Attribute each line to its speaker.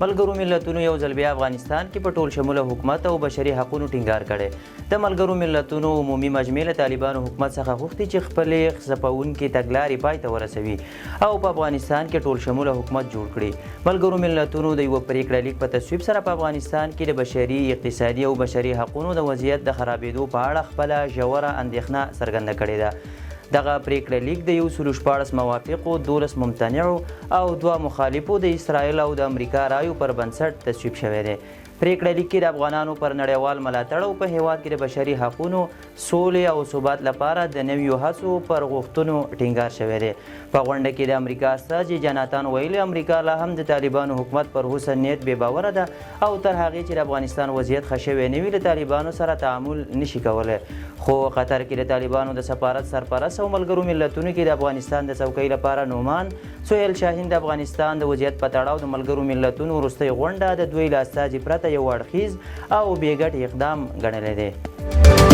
Speaker 1: ملګرو ملتونو یو ځل بیا افغانستان کې په ټولشموله حکومت او بشري حقونو ټینګار کړی. د ملګرو ملتونو عمومي مجمع له طالبانو حکومت څخه غوښتي چې خپلې ځپونکې تګلارې پای ته ورسوي او په افغانستان کې ټولشموله حکومت جوړ کړي. ملګرو ملتونو د یوه پریکړه لیک په تصویب سره په افغانستان کې د بشري، اقتصادي او بشري حقونو د وضعیت د خرابېدو په اړه خپله ژوره اندېښنه څرګنده کړې ده. دغه پریکړه لیک د 114 موافقو، 12 ممتنعو او 2 مخالفو د اسرائیل او د امریکا رایو پر بنسټ تصویب شوی دی. پریکړه لیک کې د افغانانو پر نړیوال ملاتړ او په هیواد کې د بشري حقونو، سولې او ثبات لپاره د نویو هڅو پر غوښتنو ټینګار شوی دی. په غونډه کې د امریکا استازي جاناتان ویلي امریکا لا هم د طالبانو حکومت پر حسن نیت بې باوره ده او تر هغې چې د افغانستان وضعیت ښه شوی نه وي له طالبانو سره تعامل نشي کولی. خو قطر کې د طالبانو د سفارت سرپرست او ملګرو ملتونو کې د افغانستان د څوکۍ لپاره نومان سهیل شاهین د افغانستان د وضعیت په تړاو د ملګرو ملتونو وروستۍ غونډه د دوی له استازي پرته یو اړخیز او بې ګټې اقدام ګڼلی دی.